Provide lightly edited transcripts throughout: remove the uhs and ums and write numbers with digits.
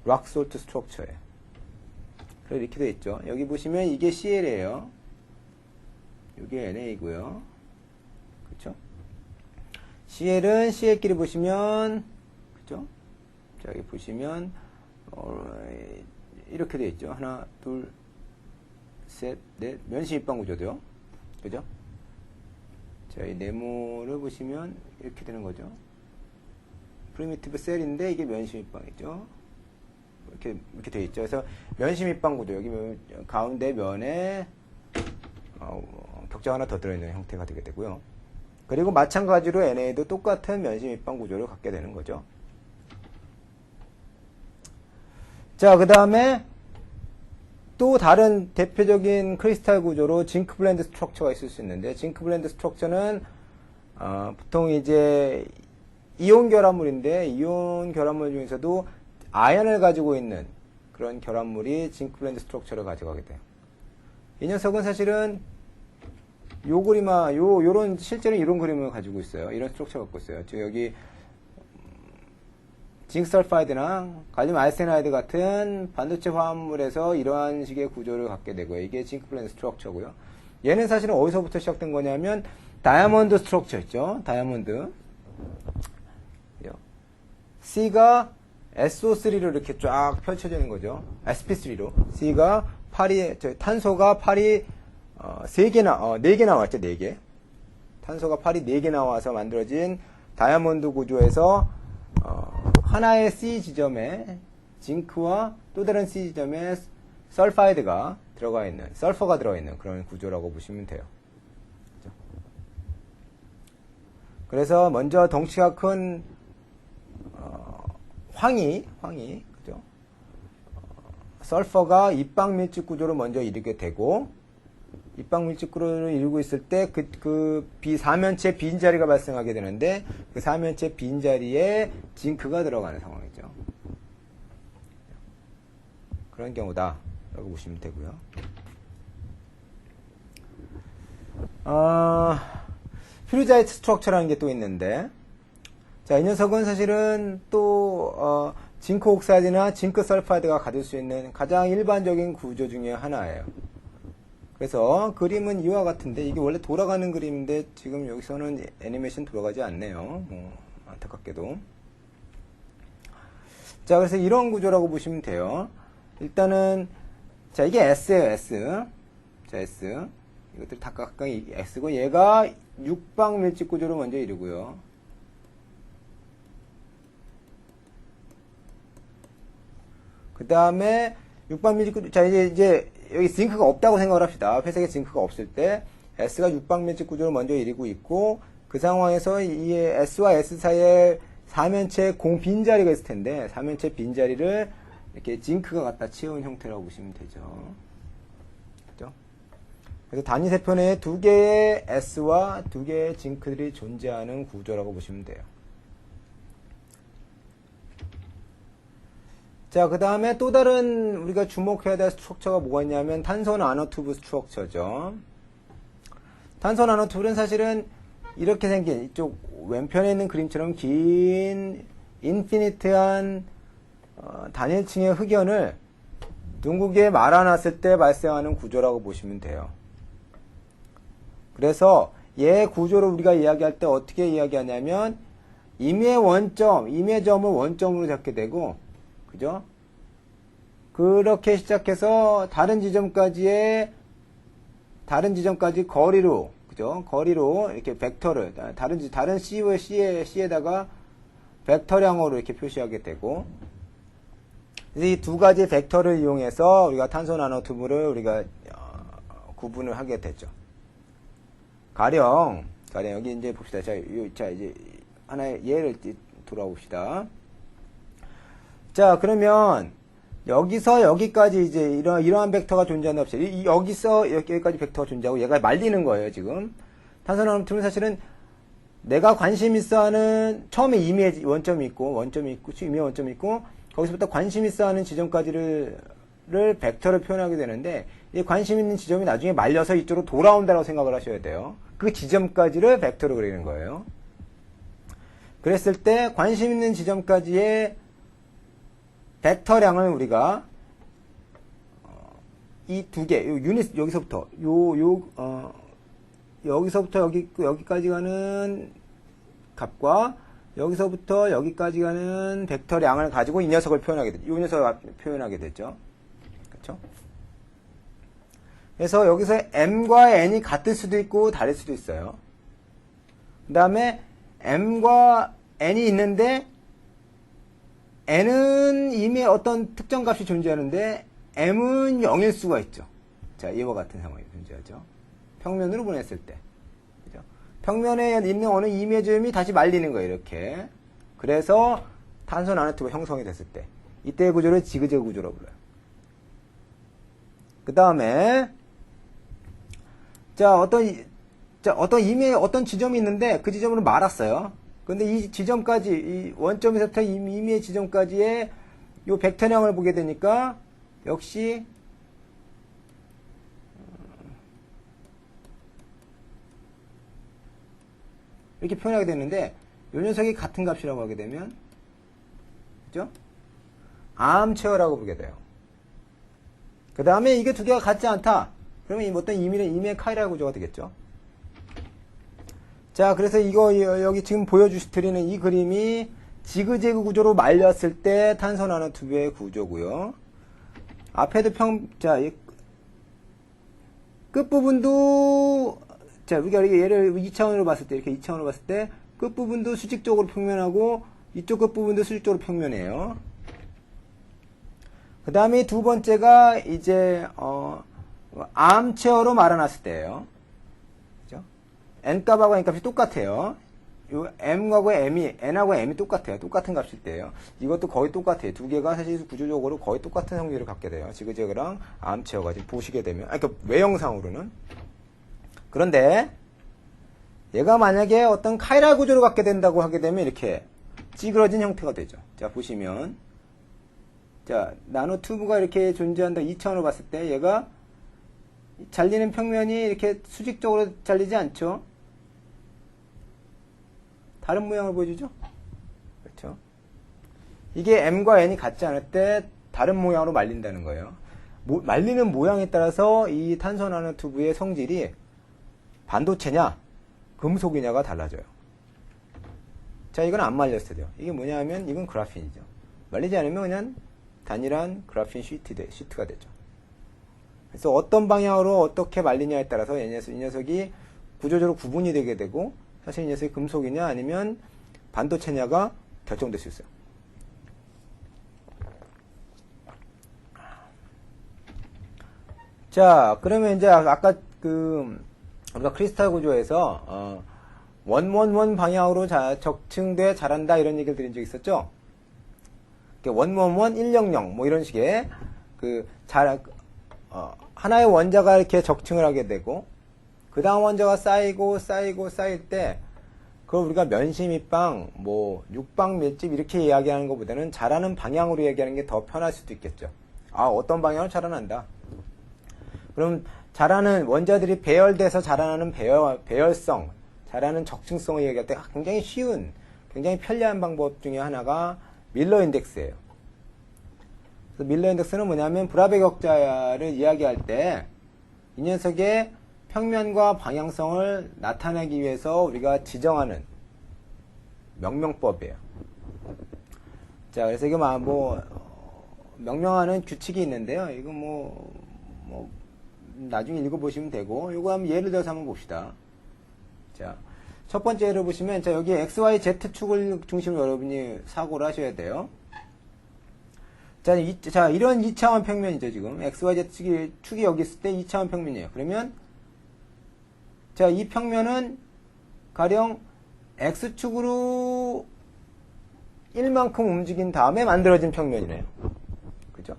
락 솔트 스트럭처예요. 그래서 이렇게 되어 있죠. 여기 보시면 이게 CL이에요. 이게 NA고요. 그렇죠? CL은 CL끼리 보시면, 그렇죠? 자, 여기 보시면 이렇게 되어 있죠. 하나, 둘, 셋, 넷, 면심 입방 구조도요. 그죠? 자, 이 네모를 보시면 이렇게 되는 거죠. 프리미티브 셀인데 이게 면심 입방이죠. 이렇게 되어 있죠. 그래서 면심 입방 구조, 여기 가운데 면에 격자가 하나 더 들어있는 형태가 되게 되고요. 그리고 마찬가지로 NA도 똑같은 면심 입방 구조를 갖게 되는 거죠. 자, 그 다음에 또 다른 대표적인 크리스탈 구조로 징크 블렌드 스트럭처가 있을 수 있는데, 징크 블렌드 스트럭처는 보통 이제 이온 결합물인데, 이온 결합물 중에서도 아연을 가지고 있는 그런 결합물이 징크 블렌드 스트럭처를 가져가게 돼요. 이 녀석은 사실은 요 그림아, 요런 실제로 이런 그림을 가지고 있어요. 이런 스트럭처 갖고 있어요. 즉 여기 징크 설파이드나 갈륨 아르세나이드 같은 반도체 화합물에서 이러한 식의 구조를 갖게 되고요. 이게 징크 블렌드 스트럭처고요. 얘는 사실은 어디서부터 시작된 거냐면 다이아몬드 스트럭처 있죠. 다이아몬드. C가 SO3로 이렇게 쫙 펼쳐지는 거죠. sp3로. C가 탄소가 팔이 4개 나왔죠. 4개. 탄소가 팔이 4개 나와서 만들어진 다이아몬드 구조에서 하나의 C 지점에 징크와 또 다른 C 지점에 설파이드가 들어가 있는, 설퍼가 들어있는 그런 구조라고 보시면 돼요. 그래서 먼저 덩치가 큰 황이, 그죠? 설퍼가 입방 밀집 구조를 먼저 이루게 되고, 입방 밀집 구조를 이루고 있을 때 사면체 빈자리가 발생하게 되는데, 그 사면체 빈자리에 징크가 들어가는 상황이죠. 그런 경우다 라고 보시면 되고요. 퓨리자이트 스트럭처라는 게 또 있는데, 자, 이 녀석은 사실은 또 징크 옥사이드나 징크 설파이드가 가질 수 있는 가장 일반적인 구조 중에 하나예요. 그래서 그림은 이와 같은데, 이게 원래 돌아가는 그림인데 지금 여기서는 애니메이션 돌아가지 않네요. 안타깝게도. 자, 그래서 이런 구조라고 보시면 돼요. 일단은 자, 이게 S예요. S. 자, S. 이것들 다 각각 S고, 얘가 육방 밀집 구조를 먼저 이루고요. 그 다음에 육방 밀집 구조, 자, 이제 여기 징크가 없다고 생각을 합시다. 회색에 징크가 없을 때 S가 육방 밀집 구조를 먼저 이루고 있고, 그 상황에서 이 S와 S 사이에 사면체 공 빈자리가 있을 텐데, 사면체 빈자리를 이렇게 징크가 갖다 채운 형태라고 보시면 되죠. 그죠? 그래서 단위세편에 2개의 S와 2개의 징크들이 존재하는 구조라고 보시면 돼요. 자, 그 다음에 또 다른 우리가 주목해야 될 스트럭처가 뭐가 있냐면 탄소 나노튜브 스트럭처죠. 탄소 나노튜브는 사실은 이렇게 생긴, 이쪽 왼편에 있는 그림처럼 긴 인피니트한 단일층의 흑연을 둥글게 말아놨을 때 발생하는 구조라고 보시면 돼요. 그래서 얘 구조를 우리가 이야기할 때 어떻게 이야기하냐면 임의점을 원점으로 잡게 되고, 그죠? 그렇게 시작해서 다른 지점까지 거리로, 그죠? 거리로 이렇게 벡터를 다른 C와 C에다가 벡터량으로 이렇게 표시하게 되고, 이 두 가지 벡터를 이용해서 우리가 탄소 나노튜브를 우리가 구분을 하게 되죠. 가령 여기 이제 봅시다. 자, 이제 하나의 예를 돌아봅시다. 자, 그러면 여기서 여기까지 이제 이러한 벡터가 존재하는 없이 여기서 여기까지 벡터가 존재하고 얘가 말리는 거예요, 지금. 탄소 나노튜브는 사실은 내가 관심 있어 하는, 처음에 임의 원점이 있고, 임의 원점이 있고, 거기서부터 관심 있어 하는 지점까지를 벡터를 표현하게 되는데, 이 관심 있는 지점이 나중에 말려서 이쪽으로 돌아온다고 생각을 하셔야 돼요. 그 지점까지를 벡터로 그리는 거예요. 그랬을 때 관심 있는 지점까지의 벡터량을 우리가 이 두 개, 요 유닛 여기서부터 여기서부터 여기까지 가는 값과 여기서부터 여기까지 가는 벡터량을 가지고 이 녀석을 표현하게 되죠. 이 녀석을 표현하게 되죠. 그렇죠? 그래서 여기서 m과 n이 같을 수도 있고 다를 수도 있어요. 그 다음에 m과 n이 있는데 n은 이미 어떤 특정 값이 존재하는데 m은 0일 수가 있죠. 자, 이와 같은 상황이 존재하죠. 평면으로 보냈을 때. 그죠? 평면에 있는 어느 이미지음이 다시 말리는 거예요, 이렇게. 그래서 탄소 나노튜브가 형성이 됐을 때. 이때의 구조를 지그재그 구조라고 불러요. 그 다음에, 어떤 지점이 있는데 그 지점으로 말았어요. 근데 이 지점까지, 이 원점에서부터 임의의 지점까지의 요 벡터량을 보게 되니까 역시 이렇게 표현하게 되는데 요 녀석이 같은 값이라고 하게 되면 그죠? 암체어라고 보게 돼요. 그 다음에 이게 두 개가 같지 않다. 그러면 이 어떤 임의의 카이라 구조가 되겠죠. 자, 그래서 이거 여기 지금 보여드리는 이 그림이 지그재그 구조로 말렸을 때 탄소 나노튜브의 구조고요. 앞에도 이 끝부분도, 자, 우리가 얘를 2차원으로 봤을 때, 이렇게 2차원으로 봤을 때, 끝부분도 수직적으로 평면하고, 이쪽 끝부분도 수직적으로 평면해요. 그 다음에 두 번째가, 이제, 암체어로 말아놨을 때예요. 그죠? n값하고 n값이 똑같아요. 요 m하고 n하고 m이 똑같아요. 똑같은 값일 때예요. 이것도 거의 똑같아요. 두 개가 사실 구조적으로 거의 똑같은 성질을 갖게 돼요. 지그재그랑 암체어가 지금 보시게 되면, 그러니까 외형상으로는. 그런데 얘가 만약에 어떤 카이라 구조를 갖게 된다고 하게 되면 이렇게 찌그러진 형태가 되죠. 자, 보시면, 자, 나노튜브가 이렇게 존재한다 2차원으로 봤을 때 얘가 잘리는 평면이 이렇게 수직적으로 잘리지 않죠. 다른 모양을 보여주죠? 그렇죠? 이게 m과 n이 같지 않을 때 다른 모양으로 말린다는 거예요. 말리는 모양에 따라서 이 탄소 나노튜브의 성질이 반도체냐, 금속이냐가 달라져요. 자, 이건 안 말렸을 때요. 이게 뭐냐 하면 이건 그라핀이죠. 말리지 않으면 그냥 단일한 그라핀 시트가 되죠. 그래서 어떤 방향으로 어떻게 말리냐에 따라서 이 녀석이 구조적으로 구분이 되게 되고 사실 이 녀석이 금속이냐 아니면 반도체냐가 결정될 수 있어요. 자, 그러면 이제 아까 우리가 크리스탈 구조에서 원원원 방향으로 적층돼 자란다 이런 얘기를 드린 적 있었죠? 원원원 100 뭐 이런 식의 하나의 원자가 이렇게 적층을 하게 되고 그 다음 원자가 쌓일 때 그걸 우리가 면심입방, 뭐 육방 밀집 이렇게 이야기하는 것보다는 자라는 방향으로 얘기하는 게 더 편할 수도 있겠죠. 아, 어떤 방향으로 자라난다. 그럼 자라는 원자들이 배열돼서 자라나는 배열성, 자라는 적층성을 얘기할 때 굉장히 쉬운, 굉장히 편리한 방법 중에 하나가 밀러 인덱스예요. 그래서 밀러 인덱스는 뭐냐면 브라베 격자를 이야기할 때 이 녀석의 평면과 방향성을 나타내기 위해서 우리가 지정하는 명명법이에요. 자, 그래서 이거 명명하는 규칙이 있는데요. 이거 나중에 읽어보시면 되고, 이거 한번 예를 들어서 한번 봅시다. 자, 첫 번째 예를 보시면, 자, 여기 XYZ축을 중심으로 여러분이 사고를 하셔야 돼요. 자, 이런 2차원 평면이죠, 지금. XYZ축이 여기 있을 때 2차원 평면이에요. 그러면, 자, 이 평면은 가령 X축으로 1만큼 움직인 다음에 만들어진 평면이네요. 그죠?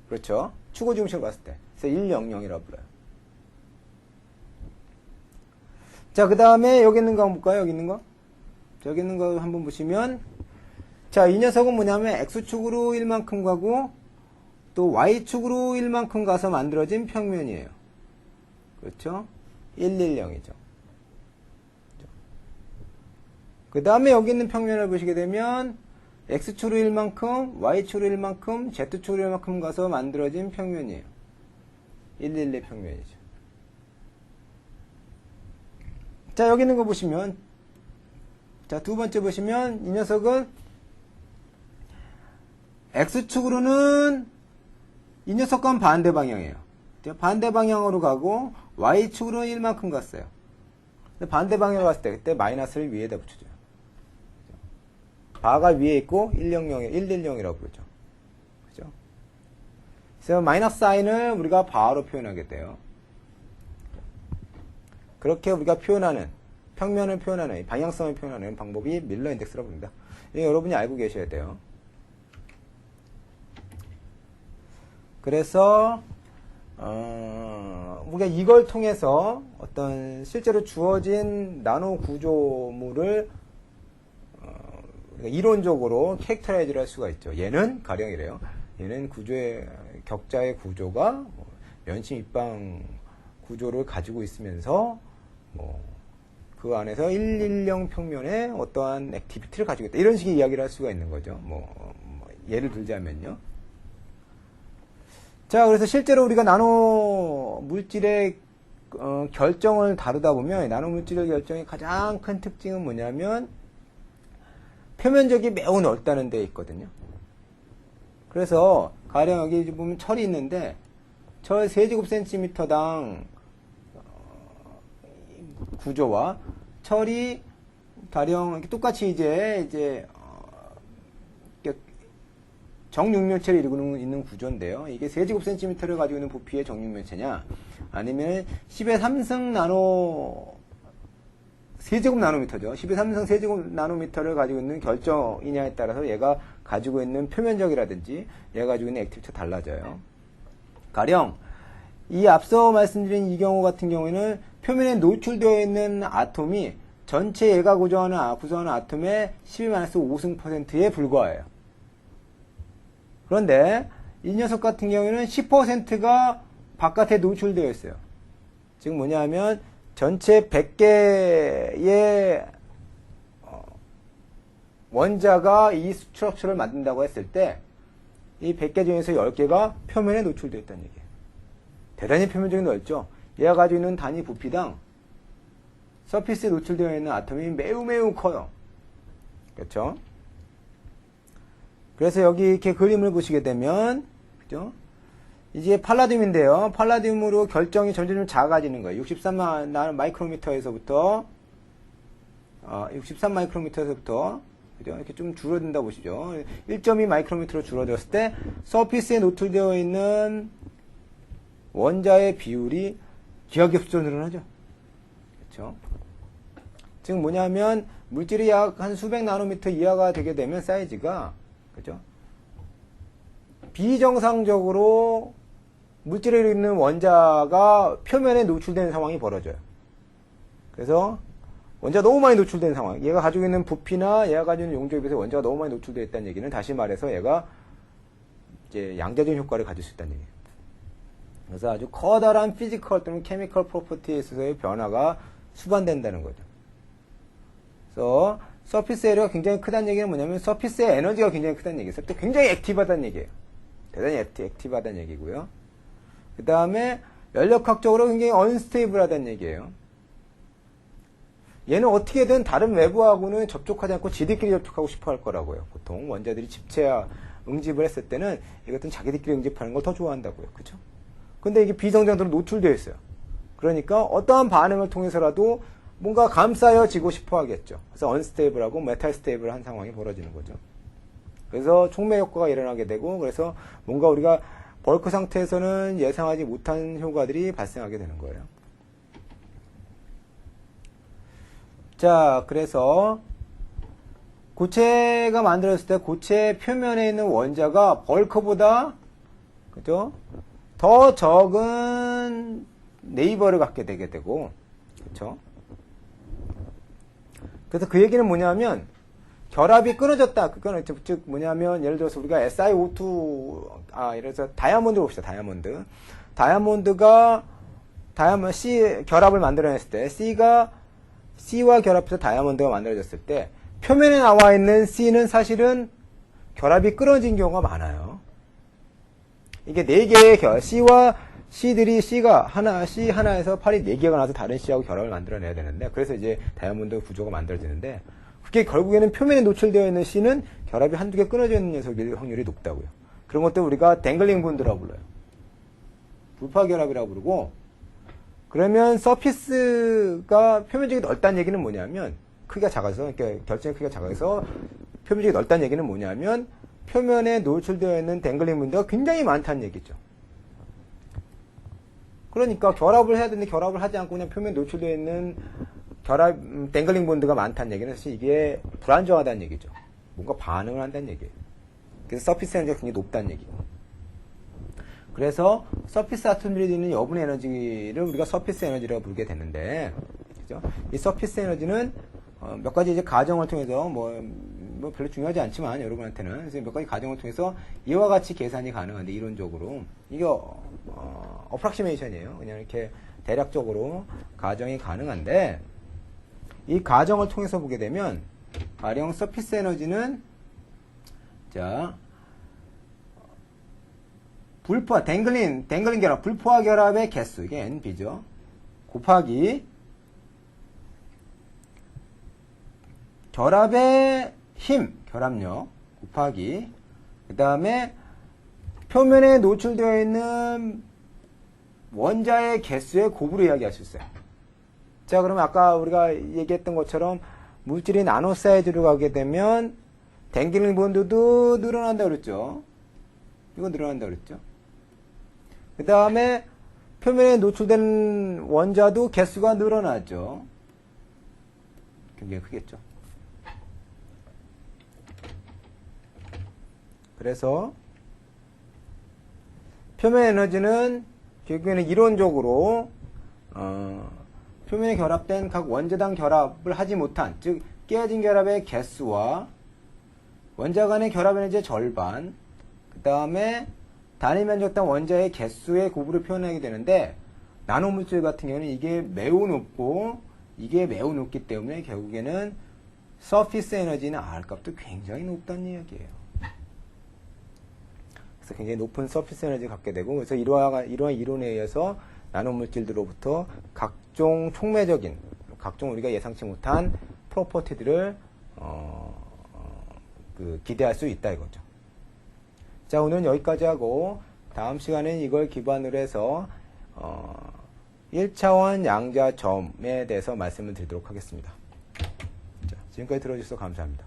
그렇죠? 축을 중심으로 봤을 때. 그래서 100이라고 불러요. 자, 그 다음에 여기 있는 거 한번 볼까요? 여기 있는 거? 자, 여기 있는 거 한번 보시면, 자, 이 녀석은 뭐냐면 X축으로 1만큼 가고 또 Y축으로 1만큼 가서 만들어진 평면이에요. 그렇죠? 110이죠. 그 다음에 여기 있는 평면을 보시게 되면 X축으로 1만큼, Y축으로 1만큼, Z축으로 1만큼 가서 만들어진 평면이에요. 111 평면이죠. 자, 여기 있는 거 보시면, 자, 두 번째 보시면, 이 녀석은, X축으로는 이 녀석과는 반대 방향이에요. 반대 방향으로 가고, Y축으로는 1만큼 갔어요. 근데 반대 방향으로 갔을 때, 그때 마이너스를 위에다 붙여줘요. 바가 위에 있고, 110이라고 부르죠. 그죠? 그래서 마이너스 사인을 우리가 바로 표현하게 돼요. 그렇게 우리가 표현하는, 평면을 표현하는, 방향성을 표현하는 방법이 밀러 인덱스라고 부릅니다. 여러분이 알고 계셔야 돼요. 그래서, 우리가 이걸 통해서 어떤 실제로 주어진 나노 구조물을 이론적으로 캐릭터라이즈를 할 수가 있죠. 얘는 가령이래요. 얘는 구조의 격자의 구조가 면심 입방 구조를 가지고 있으면서 그 안에서 110 평면에 어떠한 액티비티를 가지고 있다. 이런 식의 이야기를 할 수가 있는 거죠. 예를 들자면요. 자, 그래서 실제로 우리가 나노 물질의 결정을 다루다 보면 나노 물질의 결정의 가장 큰 특징은 뭐냐면 표면적이 매우 넓다는 데 있거든요. 그래서 가령 여기 보면 철이 있는데 철 세제곱센티미터당 구조와 철이 가령 똑같이 이제 정육면체를 이루고 있는 구조인데요. 이게 세제곱센티미터를 가지고 있는 부피의 정육면체냐, 아니면 10의 3승 세제곱 나노미터죠. 10의 3승 세제곱 나노미터를 가지고 있는 결정이냐에 따라서 얘가 가지고 있는 표면적이라든지 얘가 가지고 있는 액티비티가 달라져요. 가령 이 앞서 말씀드린 이 경우 같은 경우에는 표면에 노출되어 있는 아톰이 전체 얘가 구성하는 아톰의 12-5승%에 불과해요. 그런데 이 녀석 같은 경우에는 10%가 바깥에 노출되어 있어요. 즉 뭐냐면 전체 100개의 원자가 이 스트럭처를 만든다고 했을 때 이 100개 중에서 10개가 표면에 노출되어 있다는 얘기예요. 대단히 표면적이 넓죠. 얘가 가지고 있는 단위 부피당 서피스에 노출되어 있는 아톰이 매우 커요. 그렇죠? 그래서 여기 이렇게 그림을 보시게 되면, 그죠? 이제 팔라듐인데요. 팔라듐으로 결정이 점점 작아지는 거예요. 63 마이크로미터에서부터, 63 마이크로미터에서부터, 그죠? 이렇게 좀 줄어든다 보시죠. 1.2 마이크로미터로 줄어들었을 때, 서피스에 노출되어 있는 원자의 비율이 기하급수로 늘어나죠. 그렇죠? 즉 뭐냐면, 물질이 약 한 수백 나노미터 이하가 되게 되면 사이즈가, 그죠? 비정상적으로 물질을 있는 원자가 표면에 노출되는 상황이 벌어져요. 그래서 원자가 너무 많이 노출된 상황, 얘가 가지고 있는 부피나 얘가 가지고 있는 용적에 비해서 원자가 너무 많이 노출되어 있다는 얘기는 다시 말해서 얘가 이제 양자적 효과를 가질 수 있다는 얘기예요. 그래서 아주 커다란 피지컬 또는 케미컬 프로퍼티에 있어서의 변화가 수반된다는 거죠. 그래서 서피스 에리어가 굉장히 크다는 얘기는 뭐냐면 서피스의 에너지가 굉장히 크다는 얘기예요. 굉장히 액티브하다는 얘기예요. 대단히 액티브하다는 얘기고요. 그 다음에 연력학적으로 굉장히 언스테이블하다는 얘기예요. 얘는 어떻게든 다른 외부하고는 접촉하지 않고 지들끼리 접촉하고 싶어 할 거라고요. 보통 원자들이 집체와 응집을 했을 때는 이것들은 자기들끼리 응집하는 걸 더 좋아한다고요. 그죠? 근데 이게 비정상적으로 노출되어 있어요. 그러니까 어떠한 반응을 통해서라도 뭔가 감싸여지고 싶어 하겠죠. 그래서 언스테이블하고 메탈스테이블한 상황이 벌어지는 거죠. 그래서 촉매 효과가 일어나게 되고, 그래서 뭔가 우리가 벌크 상태에서는 예상하지 못한 효과들이 발생하게 되는 거예요. 자, 그래서 고체가 만들어졌을 때 고체 표면에 있는 원자가 벌크보다, 그죠? 더 적은 네이버를 갖게 되게 되고, 그렇죠? 그래서 그 얘기는 뭐냐면 결합이 끊어졌다. 그거는 즉 뭐냐면 예를 들어서 우리가 SiO2 예를 들어서 다이아몬드 봅시다. 다이아몬드가 C 결합을 만들어냈을 때 C와 결합해서 다이아몬드가 만들어졌을 때 표면에 나와 있는 C는 사실은 결합이 끊어진 경우가 많아요. 이게 4개의 C가 C 하나에서 팔이 4개가 나서 다른 C하고 결합을 만들어내야 되는데, 그래서 이제 다이아몬드 구조가 만들어지는데, 그게 결국에는 표면에 노출되어 있는 C는 결합이 한두 개 끊어져 있는 녀석일 확률이 높다고요. 그런 것도 우리가 댕글링 본드라고 불러요. 불파 결합이라고 부르고, 그러면 서피스가 표면적이 넓다는 얘기는 뭐냐면, 크기가 작아서, 그러니까 결정의 크기가 작아서 표면적이 넓다는 얘기는 뭐냐면, 표면에 노출되어 있는 댕글링 본드가 굉장히 많다는 얘기죠. 그러니까 결합을 해야 되는데 결합을 하지 않고 그냥 표면에 노출되어 있는 댕글링 본드가 많다는 얘기는 사실 이게 불안정하다는 얘기죠. 뭔가 반응을 한다는 얘기예요. 그래서 서피스 에너지가 굉장히 높다는 얘기고. 그래서 서피스 아톰들이 있는 여분의 에너지를 우리가 서피스 에너지라고 부르게 되는데, 그죠? 이 서피스 에너지는 몇 가지 이제 가정을 통해서 뭐 별로 중요하지 않지만 여러분한테는 그래서 몇 가지 가정을 통해서 이와 같이 계산이 가능한데, 이론적으로 이게 어프락시메이션이에요. 그냥 이렇게 대략적으로 가정이 가능한데, 이 가정을 통해서 보게 되면 가령 서피스 에너지는 자 불포화 댕글링 결합 불포화 결합의 개수, 이게 NB죠. 곱하기 결합의 힘, 결합력 곱하기 그 다음에 표면에 노출되어 있는 원자의 개수의 곱으로 이야기할 수 있어요. 자, 그러면 아까 우리가 얘기했던 것처럼 물질이 나노 사이즈로 가게 되면 댕글링 본드도 늘어난다 그랬죠. 이거 늘어난다 그랬죠. 그 다음에 표면에 노출된 원자도 개수가 늘어나죠. 굉장히 크겠죠. 그래서 표면 에너지는 결국에는 이론적으로 표면에 결합된 각 원자당 결합을 하지 못한, 즉 깨어진 결합의 개수와 원자 간의 결합 에너지의 절반, 그 다음에 단위 면적당 원자의 개수의 곱으로 표현하게 되는데, 나노물질 같은 경우는 이게 매우 높고 이게 매우 높기 때문에 결국에는 서피스 에너지는 R 값도 굉장히 높다는 이야기예요. 그래서 굉장히 높은 서피스 에너지를 갖게 되고, 그래서 이러한 이론에 의해서 나노물질들로부터 각종 촉매적인, 각종 우리가 예상치 못한 프로퍼티들을 기대할 수 있다 이거죠. 자, 오늘은 여기까지 하고 다음 시간에는 이걸 기반으로 해서 1차원 양자점에 대해서 말씀을 드리도록 하겠습니다. 자, 지금까지 들어주셔서 감사합니다.